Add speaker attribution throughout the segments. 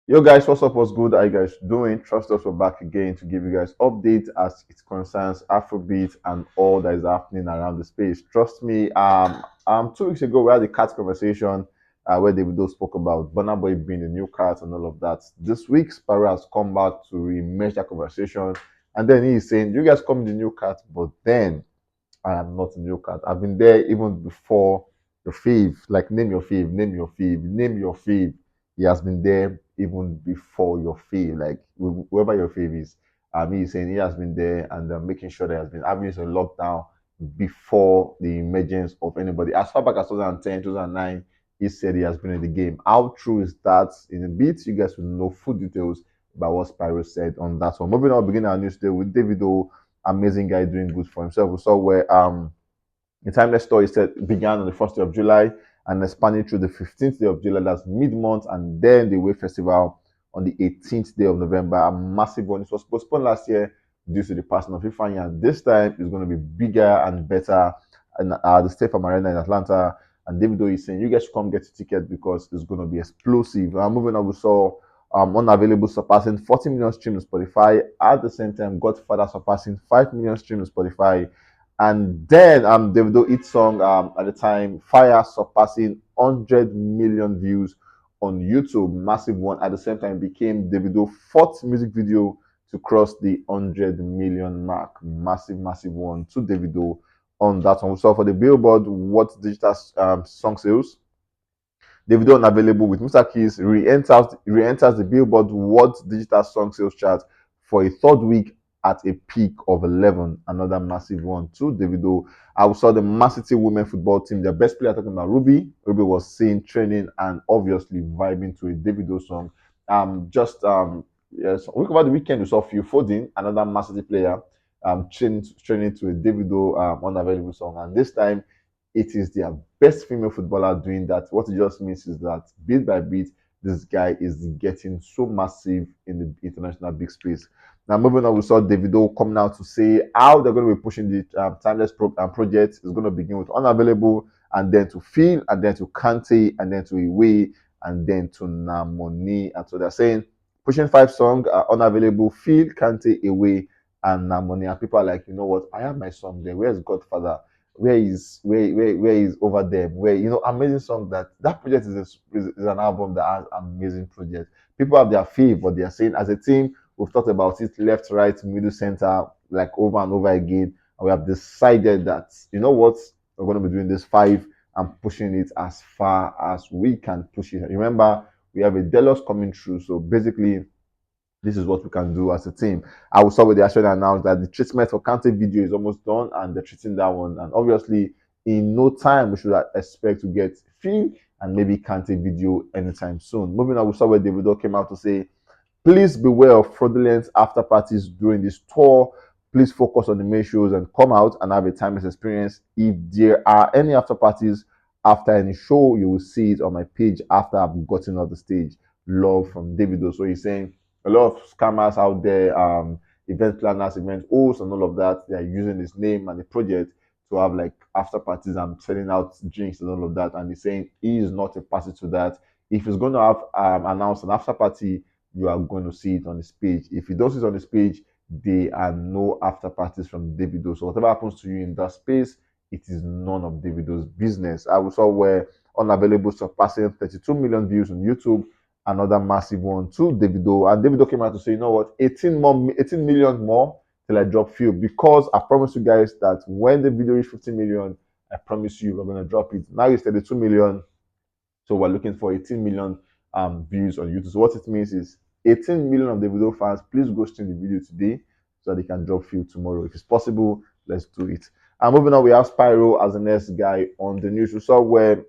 Speaker 1: Yo guys, what's up? What's good? How you guys doing? Trust us, we're back again to give you guys updates as it concerns Afrobeat and all that is happening around the space. Trust me, 2 weeks ago we had a cat conversation where Davido spoke about Burna Boy being the new cat and all of that. This week, Spyro has come back to rematch that conversation, and then he is saying, "You guys call me the new cat, but then I am not a new cat. I've been there even before your fave. Like name your fave, name your fave, name your fave. He has been there even before your fave. Like whoever your fave is. He's saying he has been there and making sure that he has been having his lockdown before the emergence of anybody. As far back as 2010, 2009, he said he has been in the game. How true is that? In a bit, you guys will know full details about what Spyro said on that one. Moving on, beginning our news today with Davido, amazing guy doing good for himself. We saw where the timeless story said began on the 1st day of July and expanding through the 15th day of July, that's mid-month, and then the Wave Festival on the 18th day of November, a massive one. It was postponed last year due to the passing of Ifeanyi, and this time it's going to be bigger and better and the State Farm Arena in Atlanta. And Davido is saying, you guys should come get your ticket because it's going to be explosive. Moving on, we saw unavailable surpassing 40 million streams on Spotify. At the same time, Godfather surpassing 5 million streams on Spotify. And then Davido hit song at the time, Fire surpassing 100 million views on YouTube. Massive one. At the same time, became Davido's fourth music video to cross the 100 million mark. Massive, massive one to Davido on that one. So for the Billboard, what digital song sales? Davido unavailable with Mr. Keys re-enters the Billboard World Digital Song Sales chart for a third week at a peak of 11. Another massive one to Davido. I saw the Man City women football team, their best player talking about Ruby. Ruby was seen training and obviously vibing to a Davido song. Just yes, a week over the weekend we saw Phil Foden, another Man City player, training to a Davido unavailable song, and this time it is their best female footballer doing that. What it just means is that bit by bit, this guy is getting so massive in the international big space. Now, moving on, we saw Davido coming out to say how they're going to be pushing the Timeless project. Is going to begin with Unavailable, and then to Feel, and then to Kante, and then to Iwe, and then to Namoni. And so they're saying pushing 5 songs, Unavailable, Feel, Kante, Iwe, and Namoni. And people are like, you know what? I have my song there. Where's Godfather? Where is over there, where amazing song. That project is an album that has amazing project. People have their fave, but they are saying as a team we've talked about it left, right, middle, center, like over and over again, and we have decided that you know what, we're going to be doing this 5 and pushing it as far as we can push it. Remember, we have a Delos coming through, so basically this is what we can do as a team. I will start with the actually announced that the treatment for Kante video is almost done and they're treating that one. And obviously, in no time, we should expect to get Phil and maybe Kante video anytime soon. Moving on, we saw where Davido came out to say, please beware of fraudulent after parties during this tour. Please focus on the main shows and come out and have a timeless experience. If there are any after parties after any show, you will see it on my page after I've gotten off the stage. Love from Davido. So he's saying a lot of scammers out there, event planners, event hosts, and all of that. They are using his name and the project to have like after parties and selling out drinks and all of that. And he's saying he is not a party to that. If he's going to have announced an after party, you are going to see it on his page. If he does it on his page, there are no after parties from Davido. So whatever happens to you in that space, it is none of Davido's business. I saw where Unavailable surpassing 32 million views on YouTube, another massive one to Davido. And Davido came out to say, you know what, 18 million more till I drop few, because I promise you guys that when the video reaches 50 million, I promise you we're gonna drop it. Now it's 32 million, so we're looking for 18 million views on YouTube. So what it means is 18 million of the video fans, please go stream the video today so that they can drop few tomorrow. If it's possible, let's do it. And moving on, we have Spyro as the next guy on the news. We saw where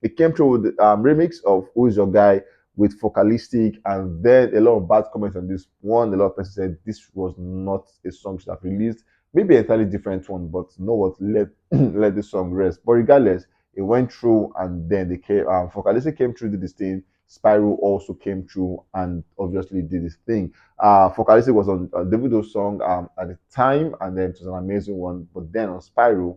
Speaker 1: it came through with the remix of Who Is Your Guy with Focalistic, and then a lot of bad comments on this one. A lot of people said this was not a song should have released, maybe an entirely different one, but you know what, let let the song rest. But regardless, it went through, and then they came. Focalistic came through, did this thing. Spyro also came through and obviously did his thing. Focalistic was on Davido's song at the time, and then it was an amazing one. But then on Spyro,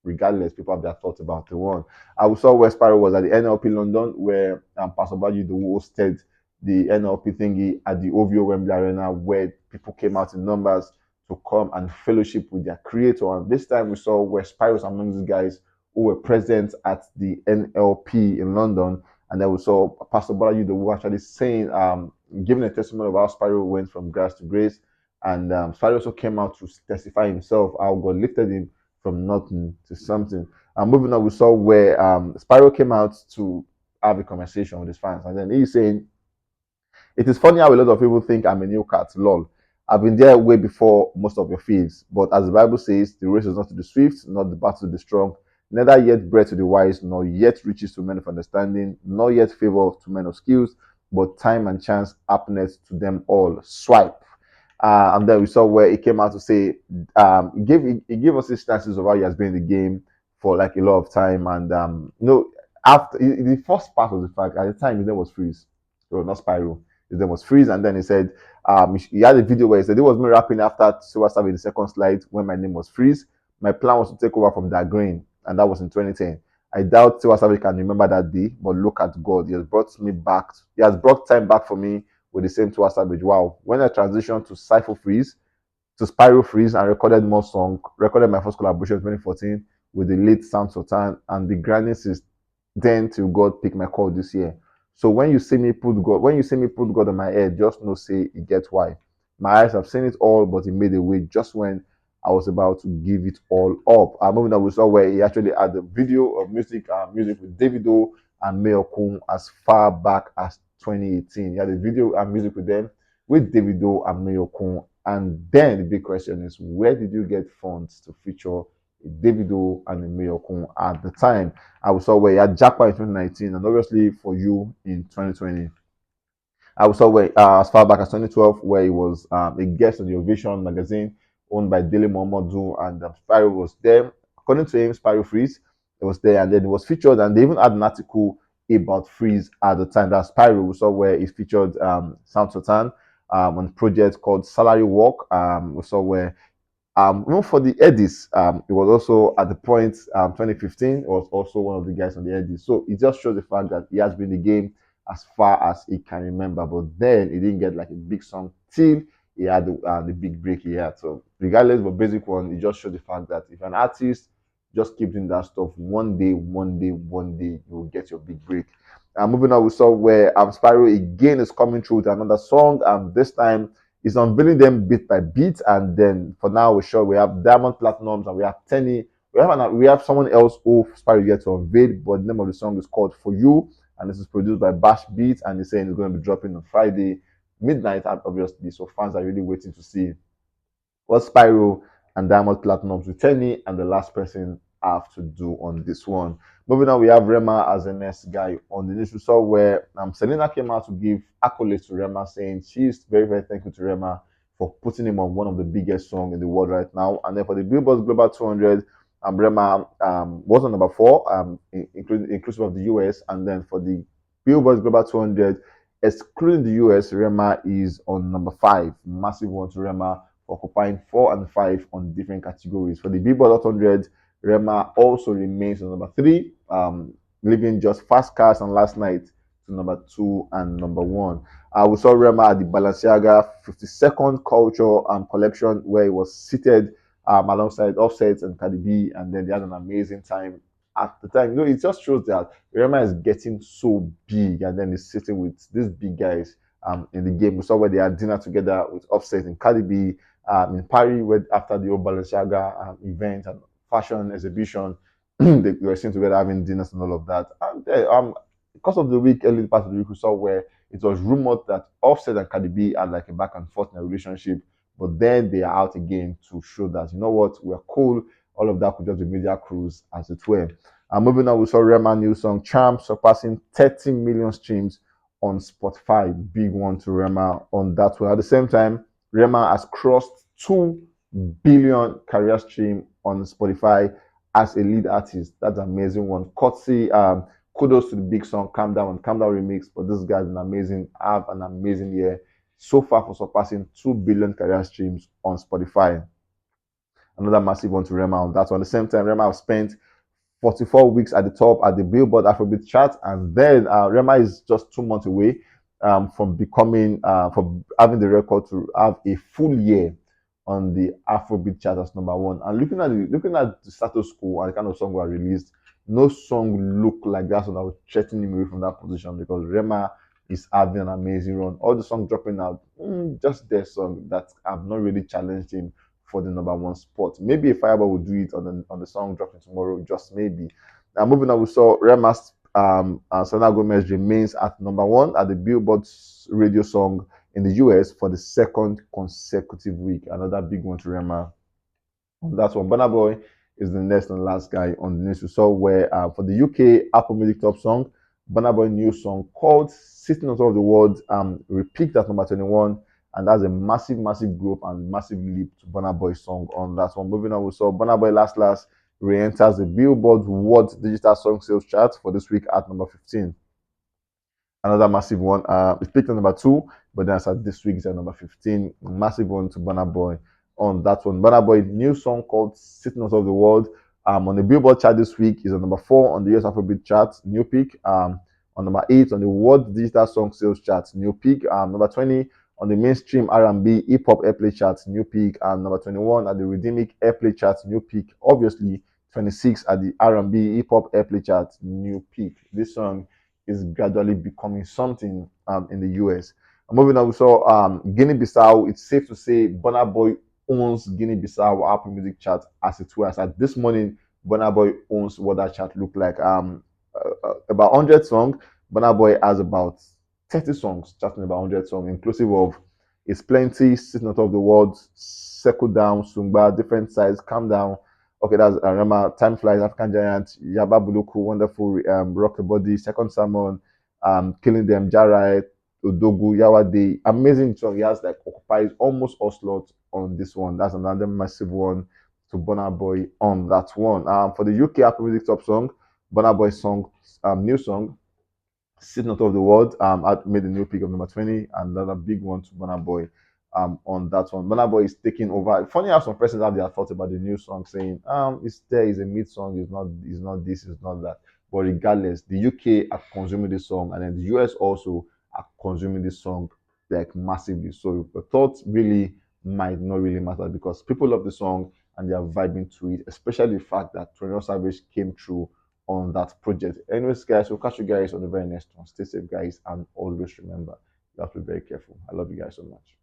Speaker 1: regardless, people have their thoughts about the one. I saw where Spyro was at the NLP London, where Pastor Baji, the hosted the NLP thingy at the OVO Wembley Arena, where people came out in numbers to come and fellowship with their creator. And this time we saw where Spyro was among these guys who were present at the NLP in London. And then we saw Pastor Bolaji who actually saying, giving a testimony of how Spyro went from grace to grace. And Spyro also came out to testify himself how God lifted him from nothing to something. And moving on, we saw where Spyro came out to have a conversation with his fans. And then he's saying, it is funny how a lot of people think I'm a new cat, lol. I've been there way before most of your feeds. But as the Bible says, the race is not to the swift, not the battle to the strong, neither yet bread to the wise, nor yet riches to men of understanding, nor yet favor to men of skills, but time and chance happeneth to them all. Swipe. And then we saw where he came out to say, he gave us instances of how he has been in the game for like a lot of time. And after the first part was the fact at the time his name was Freeze, so not Spyro. His name was Freeze, and then he said, he had a video where he said it was me rapping after Silver Star in the second slide when my name was Freeze. My plan was to take over from that green, and that was in 2010. I doubt Silver Star can remember that day, but look at God. He has brought me back. He has brought time back for me with the same Tiwa Savage. Wow. When I transitioned to Cypher Freeze, to Spyro Freeze, and recorded more songs, recorded my first collaboration in 2014 with the late Sam Sultan, and the grinding since then till God pick my call this year. So when you see me put God on my head, just know say it gets why. My eyes have seen it all, but he made a way just when I was about to give it all up. Moving on, we saw where he actually had the video of music with Davido and Mayor Kun as far back as 2018. He had a video and music with them with Davido and Mayor Kun. And then the big question is, where did you get funds to feature Davido and Mayor Kun at the time? I saw where he had Jackpot in 2019, and obviously for you in 2020. I saw where as far back as 2012, where he was a guest on the Ovation magazine owned by Daily Momodu, and Spyro was there. According to him, Spyro Freeze, it was there, and then it was featured, and they even had an article about Freeze at the time. That Spyro, we saw where he featured Sam Sultan on a project called Salary Walk. We saw where even for the Eddies, it was also at the point 2015, it was also one of the guys on the Eddies. So it just shows the fact that he has been in the game as far as he can remember. But then he didn't get like a big song till he had the big break he had. So regardless of the basic one, it just shows the fact that if an artist just keep doing that stuff, one day, you will get your big break. Moving on, we saw where Spyro again is coming through with another song. This time is unveiling them bit by bit, and then for now we're sure we have Diamond Platinums and we have Tenny. We have someone else who Spyro yet to unveil, but the name of the song is called For You, and this is produced by Bash Beats, and he's saying it's going to be dropping on Friday midnight, obviously. So fans are really waiting to see what Spyro and Diamond Platinums with Tenny and the last person have to do on this one. Moving on, we have Rema as the next guy on the list. We saw where Selena came out to give accolades to Rema, saying she's very, very thankful to Rema for putting him on one of the biggest songs in the world right now. And then for the Billboard Global 200, Rema was on number 4, inclusive of the US. And then for the Billboard Global 200, excluding the US, Rema is on number 5. Massive one to Rema, occupying 4 and 5 on different categories. For the Billboard Hot 100, Rema also remains on number 3, leaving just Fast Cars and Last Night to number 2 and number 1. We saw Rema at the Balenciaga 52nd Culture collection, where he was seated alongside Offset and Cardi B, and then they had an amazing time at the time. It just shows that Rema is getting so big, and then he's sitting with these big guys in the game. We saw where they had dinner together with Offset and Cardi B in Paris, where after the old Balenciaga event and fashion exhibition, they were seen together having dinners and all of that. And because of the week, early part of the week, we saw where it was rumored that Offset and Cardi B had like a back and forth in a relationship, but then they are out again to show that, you know what, we're cool. All of that could just be media cruise, as it were. Moving on, we saw Rema new song Charm surpassing 30 million streams on Spotify. Big one to Rema on that one. At the same time, Rema has crossed 2 billion career stream on Spotify as a lead artist. That's an amazing one. Courtesy, kudos to the big song Calm Down remix. But this guy's been amazing. Have an amazing year so far for surpassing 2 billion career streams on Spotify. Another massive one to Rema on that one. At the same time, Rema have spent 44 weeks at the top at the Billboard Afrobeat chart, and then Rema is just 2 months away from becoming for having the record to have a full year on the Afrobeat chart as number one. And looking at the status quo and the kind of song we are released, no song look like that song that would threaten him away from that position because Rema is having an amazing run. All the songs dropping out, just their song that have not really challenged him for the number one spot. Maybe a Fireball will do it on the song dropping tomorrow, just maybe. Now moving on, we saw Rema's Selena Gomez remains at number one at the Billboard radio song in the US for the second consecutive week. Another big one to Rema on that one. Burna Boy is the next and last guy on the list. We saw where for the UK Apple Music Top Song, Burna Boy new song called "Sitting on Top of the World" repeat at number 21, and that's a massive, massive growth and massive leap to Burna Boy's song on that one. Moving on, we saw Burna Boy last re-enters the Billboard World Digital Song Sales Chart for this week at number 15. Another massive one. It's picked at number 2, but then at this week it's at number 15. Massive one to Burna Boy on that one. Burna Boy new song called "Sitting on Top of the World" on the Billboard chart this week is on number 4 on the US Afrobeat chart, new peak. On number 8 on the World Digital Song Sales chart, new peak. Number 20 on the mainstream R&B hip hop airplay chart, new peak. Number 21 at the Rhythmic airplay chart, new peak. Obviously, 26 at the R&B hip hop airplay chart, new peak. This song is gradually becoming something in the US. Moving on, we saw Guinea-Bissau. It's safe to say Burna Boy owns Guinea-Bissau Apple Music chart as it were. As at this morning, Burna Boy owns what that chart looked like. About 100 songs. Burna Boy has about 30 songs, charting about 100 songs, inclusive of It's Plenty, Sitting on Top of the World, Settle Down, Sumba, Different Size, Calm Down. Okay, that's Rema, Time Flies, African Giant, Yaba Buluku, Wonderful, Rock the Body, Second Sermon, Killing Them, Jarai, Odogu, Yawade. Amazing song. He has like occupies almost all slots on this one. That's another massive one to Burna Boy on that one. For the UK Apple Music Top Song, Burna Boy song, new song, Sitting on Top of the World, made a new pick of number 20, another big one to Burna Boy on that one. Burna Boy is taking over. Funny how some persons have their thoughts about the new song, saying, it's a mid song, it's not this, it's not that. But regardless, the UK are consuming this song, and then the US also are consuming this song like massively. So the thoughts really might not really matter because people love the song and they are vibing to it, especially the fact that 21 Savage came through on that project. Anyways, guys, we'll catch you guys on the very next one. Stay safe, guys, and always remember you have to be very careful. I love you guys so much.